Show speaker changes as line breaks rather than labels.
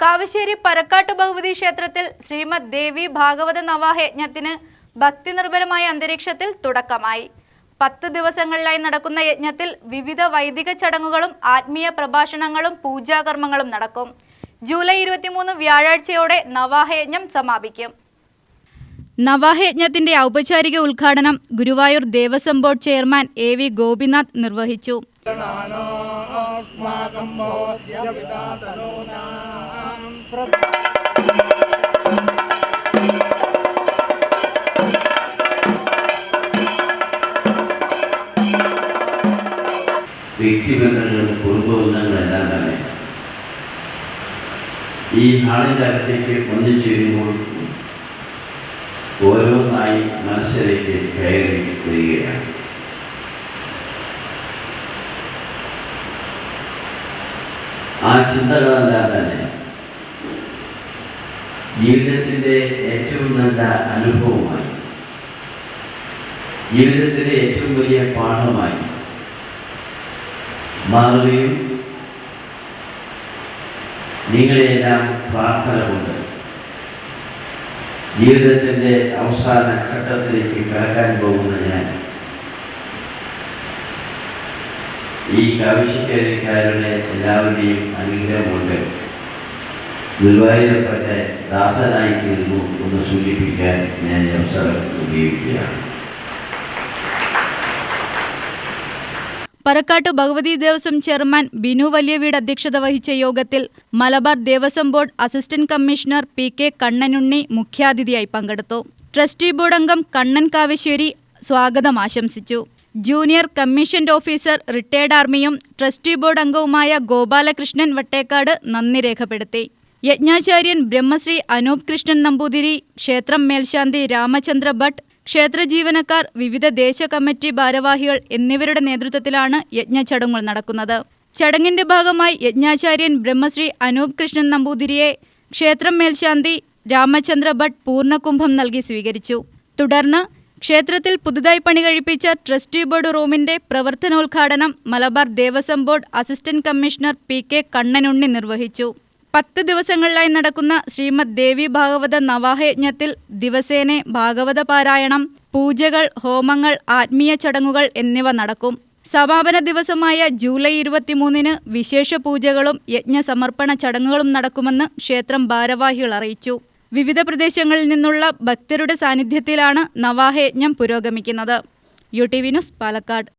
കാവശ്ശേരി പരക്കാട്ട് ഭഗവതി ക്ഷേത്രത്തിൽ ശ്രീമദ് ദേവി ഭാഗവത നവാഹയജ്ഞത്തിന് ഭക്തിനിർഭരമായ അന്തരീക്ഷത്തിൽ തുടക്കമായി. 10 ദിവസങ്ങളിലായി നടക്കുന്ന യജ്ഞത്തിൽ വിവിധ വൈദിക ചടങ്ങുകളും ആത്മീയ പ്രഭാഷണങ്ങളും പൂജാകർമ്മങ്ങളും നടക്കും. ജൂലൈ 23 വ്യാഴാഴ്ചയോടെ നവാഹയജ്ഞം സമാപിക്കും. നവാഹയജ്ഞത്തിന്റെ ഔപചാരിക ഉദ്ഘാടനം ഗുരുവായൂർ ദേവസ്വം ബോർഡ് ചെയർമാൻ എ.വി. ഗോപിനാഥ് നിർവഹിച്ചു.
വ്യക്തിബന്ധങ്ങളും കുടുംബബന്ധങ്ങളെല്ലാം തന്നെ ഈ നാളിൻ്റെ അകത്തേക്ക് ഒന്നിച്ചേരുമ്പോൾ ഓരോന്നായി മനസ്സിലേക്ക് കയറി വരികയാണ്. ആ ചിന്തകളെല്ലാം തന്നെ ജീവിതത്തിൻ്റെ ഏറ്റവും നല്ല അനുഭവമായി, ജീവിതത്തിൻ്റെ ഏറ്റവും വലിയ പാഠമായി മാറുകയും നിങ്ങളെല്ലാം പ്രാർത്ഥന കൊണ്ട് ജീവിതത്തിൻ്റെ അവസാന ഘട്ടത്തിലേക്ക് കടക്കാൻ പോകുന്ന ഞാൻ ഈ കാവശ്ശേരിക്കാരുടെ എല്ലാവരുടെയും അനുഗ്രഹം കൊണ്ട് ഗുരുവായൂരപ്പറ്റ ദാസനായി തീർന്നു എന്ന് സൂചിപ്പിക്കാൻ ഞാൻ ഈ അവസരം ഉപയോഗിക്കുകയാണ്.
പരക്കാട്ട് ഭഗവതി ദേവസ്വം ചെയർമാൻ ബിനു വലിയവീട് അധ്യക്ഷത വഹിച്ച യോഗത്തിൽ Malabar Devaswom board assistant commissioner P K. Kannanunni മുഖ്യാതിഥിയായി പങ്കെടുത്തു. ട്രസ്റ്റി ബോർഡ് അംഗം കണ്ണൻ കാവശ്ശേരി സ്വാഗതം ആശംസിച്ചു. ജൂനിയർ കമ്മീഷൻഡ് ഓഫീസർ റിട്ടയർഡ് ആർമിയും ട്രസ്റ്റി ബോർഡ് അംഗവുമായ ഗോപാലകൃഷ്ണൻ വട്ടേക്കാട് നന്ദി രേഖപ്പെടുത്തി. യജ്ഞാചാര്യൻ ബ്രഹ്മശ്രീ അനൂപ് കൃഷ്ണൻ നമ്പൂതിരി, ക്ഷേത്രം മേൽശാന്തി രാമചന്ദ്ര ഭട്ട്, ക്ഷേത്ര ജീവനക്കാർ, വിവിധ ദേശ കമ്മിറ്റി ഭാരവാഹികൾ എന്നിവരുടെ നേതൃത്വത്തിലാണ് യജ്ഞചടങ്ങുകൾ നടക്കുന്നത്. ചടങ്ങിന്റെ ഭാഗമായി യജ്ഞാചാര്യൻ ബ്രഹ്മശ്രീ അനൂപ് കൃഷ്ണൻ നമ്പൂതിരിയെ ക്ഷേത്രം മേൽശാന്തി രാമചന്ദ്ര ഭട്ട് പൂർണ്ണകുംഭം നൽകി സ്വീകരിച്ചു. തുടർന്ന് ക്ഷേത്രത്തിൽ പുതുതായി പണി കഴിപ്പിച്ച ട്രസ്റ്റി ബോർഡ് റൂമിന്റെ പ്രവർത്തനോദ്ഘാടനം Malabar Devaswom board assistant commissioner P K. Kannanunni നിർവഹിച്ചു. 10 ദിവസങ്ങളിലായി നടക്കുന്ന ശ്രീമദ് ദേവി ഭാഗവത നവാഹയജ്ഞത്തിൽ ദിവസേന ഭാഗവത പാരായണം, പൂജകൾ, ഹോമങ്ങൾ, ആത്മീയ ചടങ്ങുകൾ എന്നിവ നടക്കും. സമാപന ദിവസമായ ജൂലൈ 23 വിശേഷ പൂജകളും യജ്ഞസമർപ്പണ ചടങ്ങുകളും നടക്കുമെന്ന് ക്ഷേത്രം ഭാരവാഹികൾ അറിയിച്ചു. വിവിധ പ്രദേശങ്ങളിൽ നിന്നുള്ള ഭക്തരുടെ സാന്നിധ്യത്തിലാണ് നവാഹയജ്ഞം പുരോഗമിക്കുന്നത്. UTV news, Palakkad.